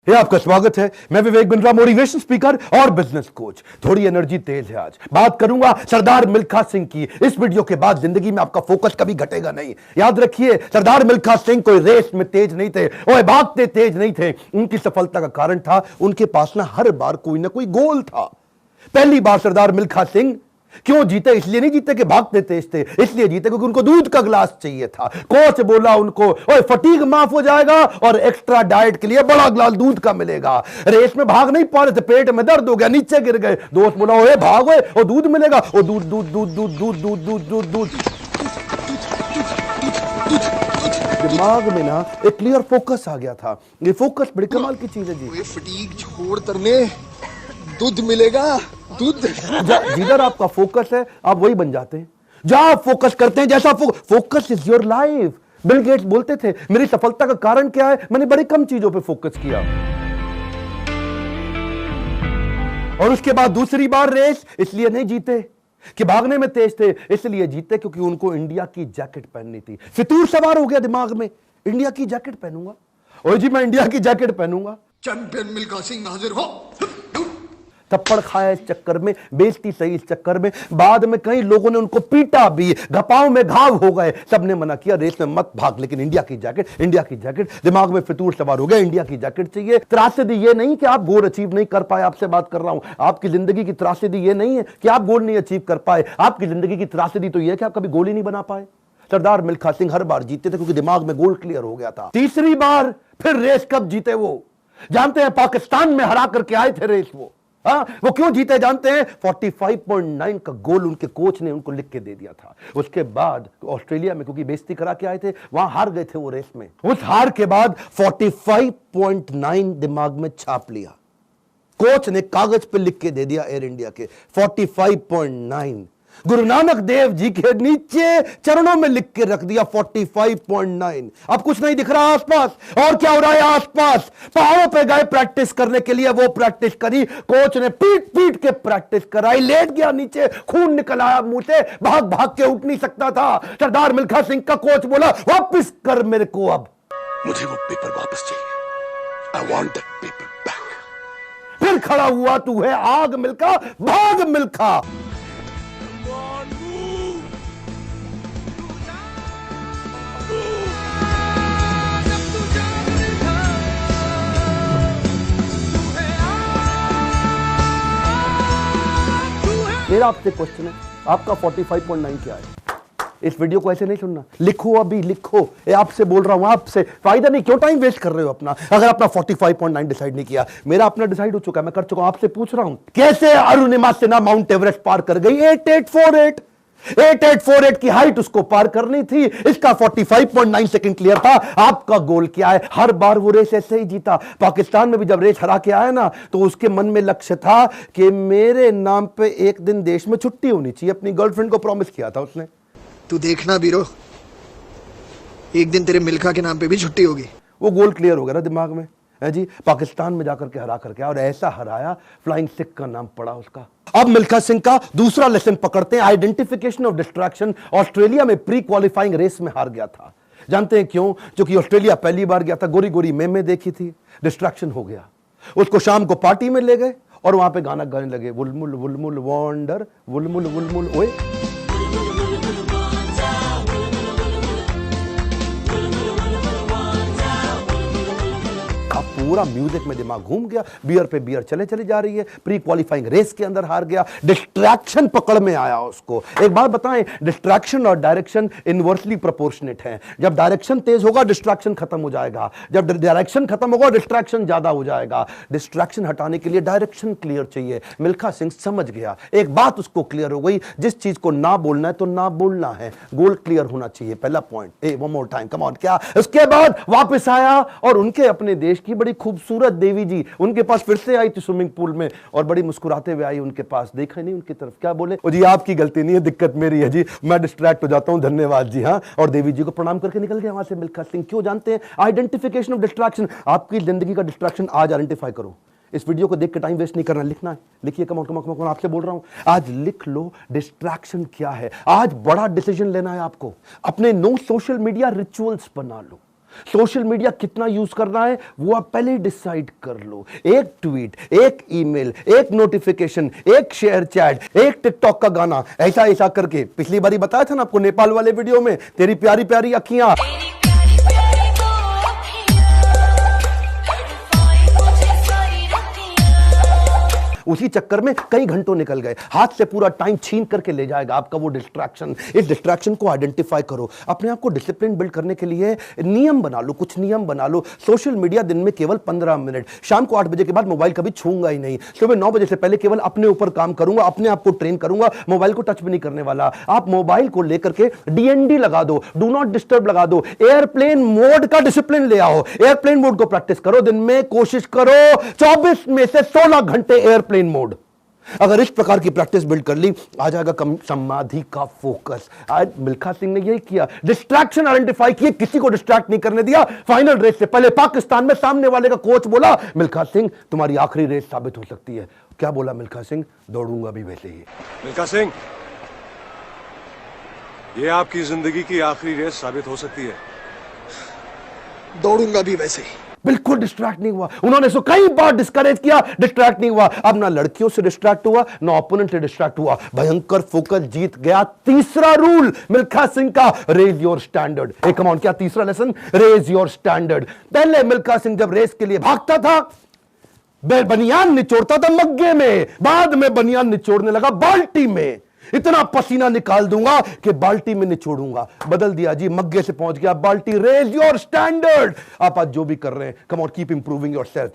ये आपका स्वागत है। मैं विवेक बिंद्रा, मोटिवेशन स्पीकर और बिजनेस कोच। थोड़ी एनर्जी तेज है। आज बात करूंगा सरदार मिल्खा सिंह की। इस वीडियो के बाद जिंदगी में आपका फोकस कभी घटेगा नहीं। याद रखिए, सरदार मिल्खा सिंह कोई रेस में तेज नहीं थे और भागते तेज नहीं थे। उनकी सफलता का कारण था उनके पास ना हर बार कोई ना कोई गोल था। पहली बार सरदार मिल्खा सिंह क्यों जीते? इसलिए नहीं जीते कि भागते तेज थे, इसलिए जीते क्योंकि उनको दूध का गिलास चाहिए था। कोच बोला उनको, ओए फटीग माफ हो जाएगा और एक्स्ट्रा डाइट के लिए बड़ा गिलास दूध का मिलेगा। रेस में भाग नहीं पा रहे थे, पेट में दर्द हो गया, नीचे गिर गए। दोस्त बोला, ओए भागो और दूध मिलेगा। और दूध दूध दूध दूध दूध दूध दूध दूध दूध दिमाग में ना एक क्लियर फोकस आ गया था। ये फोकस बड़ी कमाल की चीज है जी। फटीग छोड़ तरने दूध मिलेगा, दूध। जिधर आपका फोकस है आप वही बन जाते हैं। जहां आप फोकस करते हैं, जैसा focus is your life. Bill Gates बोलते थे, मेरी सफलता का कारण क्या है? मैंने बड़ी कम चीजों पे फोकस किया। और उसके बाद दूसरी बार रेस इसलिए नहीं जीते कि भागने में तेज थे, इसलिए जीते क्योंकि उनको इंडिया की जैकेट पहननी थी। फितूर सवार हो गया दिमाग में, इंडिया की जैकेट पहनूंगा। और जी मैं इंडिया की जैकेट पहनूंगा। चैंपियन मिल्खा सिंह हाजिर हो। थप्पड़ खाया इस चक्कर में, बेइज्जती सही इस चक्कर में। बाद में कई लोगों ने उनको पीटा भी, घपाव में घाव हो गए। सबने मना किया, रेस में मत भाग, लेकिन इंडिया की जैकेट, इंडिया की जैकेट। दिमाग में फितूर सवार हो गया, इंडिया की जैकेट चाहिए। त्रासदी ये नहीं कि आप गोल अचीव नहीं कर पाए, आपसे बात कर रहा हूं। आपकी जिंदगी की त्रासदी ये नहीं है कि आप गोल नहीं अचीव कर पाए। आपकी जिंदगी की त्रासदी तो ये है कि आप कभी गोल ही नहीं बना पाए। सरदार मिल्खा सिंह हर बार जीते थे क्योंकि दिमाग में गोल क्लियर हो गया था। तीसरी बार फिर रेस कब जीते वो जानते हैं? पाकिस्तान में हरा करके आए थे रेस वो। वो क्यों जीते जानते हैं? 45.9 का गोल उनके कोच ने उनको लिख के दे दिया था। उसके बाद ऑस्ट्रेलिया में क्योंकि बेइज्जती करा के आए थे, वहां हार गए थे वो रेस में। उस हार के बाद 45.9 दिमाग में छाप लिया। कोच ने कागज पे लिख के दे दिया एयर इंडिया के 45.9। गुरु नानक देव जी के नीचे चरणों में लिख के रख दिया 45.9। अब कुछ नहीं दिख रहा आसपास। और क्या हो रहा है आसपास? पहाड़ों पे गए प्रैक्टिस करने के लिए, वो प्रैक्टिस करी। कोच ने पीट पीट के प्रैक्टिस कराई। लेट गया नीचे, खून निकल आया मुंह से, भाग भाग के उठ नहीं सकता था। सरदार मिल्खा सिंह का कोच बोला, वापस कर मेरे को, अब मुझे वो पेपर वापस चाहिए। I want that paper back। फिर खड़ा हुआ, तू है आग मिल्खा, भाग मिल्खा। मेरा आपसे क्वेश्चन है, आपका 45.9 क्या है? इस वीडियो को ऐसे नहीं सुनना, लिखो, अभी लिखो। ये आपसे बोल रहा हूं, आपसे। फायदा नहीं, क्यों टाइम वेस्ट कर रहे हो अपना? अगर अपना 45.9 डिसाइड नहीं किया, मेरा अपना डिसाइड हो चुका है, मैं कर चुका हूं। आपसे पूछ रहा हूं, कैसे अरुणिमा सिन्हा माउंट एवरेस्ट पार कर गई? 8848 की हाइट उसको पार करनी थी। इसका 45.9 सेकंड क्लियर था। आपका गोल क्या है? हर बार वो रेस ऐसे ही जीता। पाकिस्तान में भी जब रेस हरा के आया ना, तो उसके मन में लक्ष्य था कि मेरे नाम पे एक दिन देश में छुट्टी होनी चाहिए। अपनी गर्लफ्रेंड को प्रॉमिस किया था उसने। तू देखना बीरो, एक दिन तेरे मिल्खा के नाम पे भी छुट्टी होगी। वो गोल क्लियर हो गया ना दिमाग में, है जी। पाकिस्तान में जाकर के हरा करके, और ऐसा हराया, फ्लाइंग सिख का नाम पड़ा उसका। अब मिल्खा सिंह का दूसरा लेसन पकड़ते हैं, आइडेंटिफिकेशन ऑफ डिस्ट्रैक्शन। ऑस्ट्रेलिया में प्री क्वालिफाइंग रेस में हार गया था। जानते हैं क्यों? क्योंकि ऑस्ट्रेलिया पहली बार गया था, गोरी गोरी मेमे देखी थी, डिस्ट्रैक्शन हो गया। उसको शाम को पार्टी में ले गए और वहां पे गाना गाने लगे, वुलमुल वुलमुल वॉन्डर, वुलमुल वुलमुल ओए। पूरा म्यूजिक में दिमाग घूम गया, बियर पे बियर चले चली जा रही है। प्री क्वालिफाइंग रेस के अंदर हार गया, डिस्ट्रैक्शन पकड़ में आया उसको। एक बात बताएं, डिस्ट्रैक्शन और डायरेक्शन इनवर्सली प्रोपोर्शनेट है। जब डायरेक्शन तेज होगा, डिस्ट्रैक्शन खत्म हो जाएगा। जब डायरेक्शन खत्म होगा, डिस्ट्रैक्शन ज्यादा हो जाएगा। डिस्ट्रैक्शन हटाने के लिए डायरेक्शन क्लियर चाहिए। मिल्खा सिंह समझ गया, एक बात उसको क्लियर हो गई, जिस चीज को ना बोलना है तो ना बोलना है। गोल क्लियर होना चाहिए, पहला point. One more time, come on. क्या? उसके बाद वापस आया और उनके अपने देश की बड़ी खूबसूरत देवी जी उनके पास फिर से आई थी स्विमिंग पूल में, और बड़ी मुस्कुराते हुए आई उनके पास। देखा नहीं उनकी तरफ, क्या बोले? जी आपकी गलती नहीं है, दिक्कत मेरी है जी, मैं डिस्ट्रैक्ट हो जाता हूं, धन्यवाद जी। हाँ, और देवी जी को प्रणाम करके निकल गया वहां से मिल्खा सिंह। क्यों जानते हैं? Identification of distraction. आपकी जिंदगी का डिस्ट्रैक्शन आज आइडेंटिफाई करो। इस वीडियो को देख के टाइम वेस्ट नहीं करना, लिखना है। लिखिए, कम ऑन आपसे बोल रहा हूं, आज लिख लो डिस्ट्रैक्शन क्या है। आज बड़ा डिसीजन लेना है आपको। अपने नो सोशल मीडिया रिचुअल्स बना लो। सोशल मीडिया कितना यूज करना है वो आप पहले ही डिसाइड कर लो। एक ट्वीट, एक ईमेल, एक नोटिफिकेशन, एक शेयर चैट, एक टिकटॉक का गाना, ऐसा ऐसा करके। पिछली बारी बताया था ना आपको नेपाल वाले वीडियो में, तेरी प्यारी प्यारी अखियां, उसी चक्कर में कई घंटों निकल गए, हाथ से पूरा टाइम छीन करके ले जाएगा आपका वो डिस्ट्रैक्शन। इस डिस्ट्रैक्शन को आइडेंटिफाई करो, अपने आप को डिसिप्लिन बिल्ड करने के लिए नियम बना लो, कुछ नियम बना लो। सोशल मीडिया दिन में केवल 15 मिनट, शाम को 8 बजे के बाद मोबाइल कभी छूंगा ही नहीं, सुबह 9 बजे से पहले केवल अपने ऊपर काम करूंगा, अपने आप को ट्रेन करूंगा, मोबाइल को टच भी नहीं करने वाला। आप मोबाइल को लेकर के डीएनडी लगा दो, डू नॉट डिस्टर्ब लगा दो, एयरप्लेन मोड का डिसिप्लिन ले आओ, एयरप्लेन मोड को प्रैक्टिस करो। दिन में कोशिश करो 24 में से 16 घंटे एयरप्लेन मोड। अगर इस प्रकार की प्रैक्टिस बिल्ड कर ली, आ जाएगा समाधि का फोकस। आज मिल्खा सिंह ने यही किया, डिस्ट्रैक्शन आइडेंटिफाई किए, किसी को डिस्ट्रैक्ट नहीं करने दिया। फाइनल रेस से पहले पाकिस्तान में सामने वाले का कोच बोला, मिल्खा सिंह तुम्हारी आखिरी रेस साबित हो सकती है। क्या बोला मिल्खा सिंह? दौड़ूंगा भी वैसे ही। मिल्खा सिंह, ये आपकी जिंदगी की आखिरी रेस साबित हो सकती है। दौड़ूंगा भी वैसे ही। बिल्कुल डिस्ट्रैक्ट नहीं हुआ। उन्होंने इसको कई बार डिस्करेज किया, डिस्ट्रैक्ट नहीं हुआ। अब ना लड़कियों से डिस्ट्रैक्ट हुआ, ना ओपोनेंट से डिस्ट्रैक्ट हुआ, भयंकर फोकस, जीत गया। तीसरा रूल मिल्खा सिंह का, raise your standard. Come on, क्या तीसरा लेसन? Raise your standard. पहले मिल्खा सिंह जब रेस के लिए भागता था, बनियान निचोड़ता था मग्गे में, बाद में बनियान निचोड़ने लगा बाल्टी में। इतना पसीना निकाल दूंगा कि बाल्टी में निचोड़ूंगा। बदल दिया जी, मग्गे से पहुंच गया बाल्टी। Raise your standard. आप आज जो भी कर रहे हैं, come on, keep improving yourself.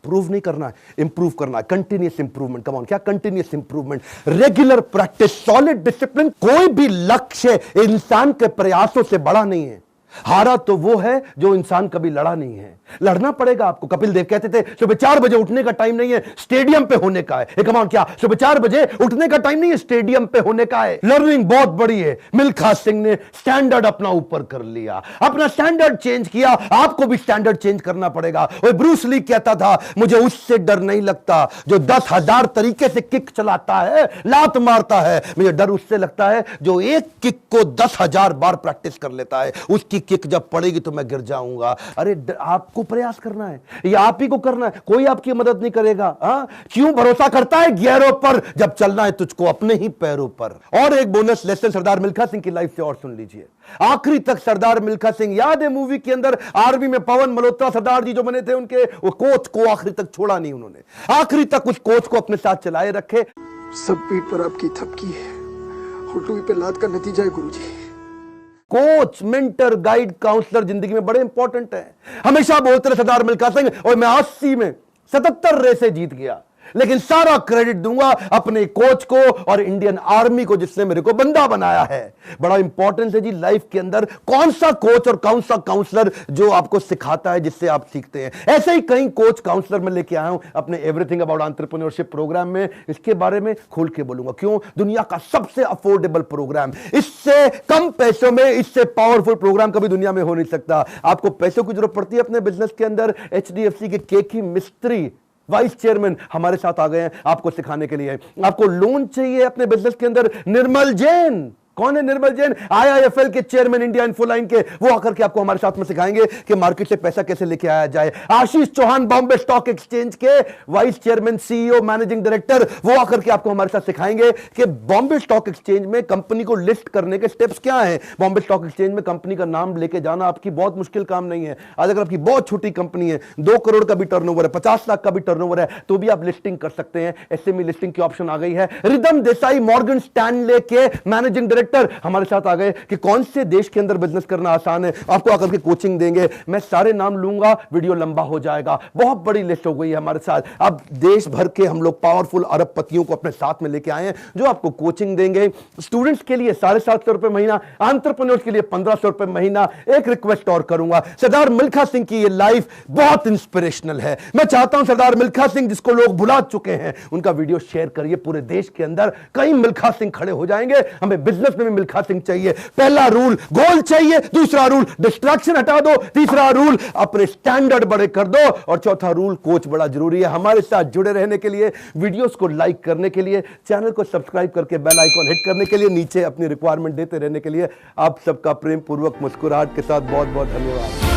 Prove नहीं करना है, इंप्रूव करना है, कंटिन्यूअस इंप्रूवमेंट। कम ऑन, क्या continuous improvement? Regular practice, solid discipline. कोई भी लक्ष्य इंसान के प्रयासों से बड़ा नहीं है। हारा तो वो है जो इंसान कभी लड़ा नहीं है। लड़ना पड़ेगा आपको। कपिल देव कहते थे सुबह 4 बजे उठने का टाइम नहीं है, स्टेडियम पे होने का है। कम ऑन, क्या सुबह 4 बजे उठने का टाइम नहीं है, स्टेडियम पे होने का है। लर्निंग बहुत बड़ी है। मिल्खा सिंह ने स्टैंडर्ड अपना ऊपर कर लिया, अपना स्टैंडर्ड चेंज किया। आपको भी स्टैंडर्ड चेंज करना पड़ेगा। और ब्रूस ली कहता था, मुझे उससे डर नहीं लगता जो 10,000 तरीके से किक चलाता है, लात मारता है। मुझे डर उससे लगता है जो एक किक को 10,000 बार प्रैक्टिस कर लेता है। उसकी किक जब पड़ेगी तो मैं गिर जाऊंगा। अरे आपको प्रयास करना है, ये आप ही को करना है, कोई आपकी मदद नहीं करेगा। क्यों भरोसा करता है गियरों पर, जब चलना है तुझको अपने ही पैरों पर। और एक बोनस लेसन सरदार मिल्खा सिंह की लाइफ से और सुन लीजिए। आखिरी तक सरदार मिल्खा सिंह, याद है मूवी के अंदर आर्मी में पवन मल्होत्रा सरदार जी जो बने थे, उनके वो कोच को आखिरी तक छोड़ा नहीं उन्होंने। आखिरी तक उस कोच को अपने साथ चलाए रखे। सब पीठ पर आपकी थपकी है, हुटुई पे लात का नतीजा है गुरुजी। कोच, मेंटर, गाइड, काउंसलर जिंदगी में बड़े इंपॉर्टेंट है। हमेशा बोलते रहे सरदार मिल्खा सिंह, और मैं 80 में 77 रेसें जीत गया, लेकिन सारा क्रेडिट दूंगा अपने कोच को और इंडियन आर्मी को जिसने मेरे को बंदा बनाया है। बड़ा इंपॉर्टेंट है जी लाइफ के अंदर कौन सा कोच और कौन सा काउंसलर जो आपको सिखाता है, जिससे आप सीखते हैं। ऐसे ही कई कोच काउंसलर मैं लेके आया हूं अपने एवरीथिंग अबाउट एंटरप्रेन्योरशिप प्रोग्राम में। इसके बारे में खोल के बोलूंगा। क्यों? दुनिया का सबसे अफोर्डेबल प्रोग्राम, इससे कम पैसों में इससे पावरफुल प्रोग्राम कभी दुनिया में हो नहीं सकता। आपको पैसों की जरूरत पड़ती है अपने बिजनेस के अंदर, HDFC के केकी मिस्त्री वाइस चेयरमैन हमारे साथ आ गए हैं आपको सिखाने के लिए। आपको लोन चाहिए अपने बिजनेस के अंदर, निर्मल जैन। कौन है निर्मल जैन? IIFL के चेयरमैन, इंडिया इन्फोलाइन के। वो आकर के आपको हमारे साथ में सिखाएंगे कि मार्केट से पैसा कैसे लेके आया जाए। आशीष चौहान, बॉम्बे स्टॉक एक्सचेंज के vice chairman, CEO, managing director, वो आकर के आपको हमारे साथ सिखाएंगे कि बॉम्बे स्टॉक एक्सचेंज में कंपनी को लिस्ट करने के स्टेप्स क्या हैं। बॉम्बे स्टॉक एक्सचेंज में कंपनी का नाम लेके जाना आपकी बहुत मुश्किल काम नहीं है। आज अगर आपकी बहुत छोटी कंपनी है, 2 करोड़ का भी टर्नओवर है, 50 लाख का भी टर्नओवर है, तो भी आप लिस्टिंग कर सकते हैं। SME लिस्टिंग की ऑप्शन आ गई है। रिदम देसाई, मॉर्गन स्टैनले के मैनेजिंग डायरेक्टर हमारे साथ आ गए कि कौन से देश के अंदर बिजनेस करना आसान है। आपको आकर के कोचिंग देंगे। मैं सारे नाम लूंगा, वीडियो लंबा हो जाएगा। बहुत बड़ी लिस्ट हो गई है हमारे साथ। अब देश भर के हम लोग पावरफुल अरबपतियों को अपने साथ में लेके आए हैं जो आपको कोचिंग देंगे। स्टूडेंट्स के लिए 750 रुपए महीना, एंटरप्रेन्योर्स के लिए 1500 रुपए महीना। एक रिक्वेस्ट और करूंगा, सरदार मिल्खा सिंह की ये लाइफ बहुत इंस्पिरेशनल है। मैं चाहता हूं सरदार मिल्खा सिंह जिसको लोग भुला चुके हैं, उनका वीडियो शेयर करिए पूरे देश के अंदर। कई मिल्खा सिंह खड़े हो जाएंगे। हमें बिजनेस में भी मिल्खा सिंह चाहिए। पहला रूल गोल चाहिए, दूसरा रूल डिस्ट्रैक्शन हटा दो, तीसरा रूल अपने स्टैंडर्ड बड़े कर दो, और चौथा रूल कोच बड़ा जरूरी है। हमारे साथ जुड़े रहने के लिए, वीडियोस को लाइक करने के लिए, चैनल को सब्सक्राइब करके बेल आइकॉन हिट करने के लिए, नीचे अपनी रिक्वायरमेंट देते रहने के लिए आप सबका प्रेम पूर्वक मुस्कुराहट के साथ बहुत बहुत धन्यवाद।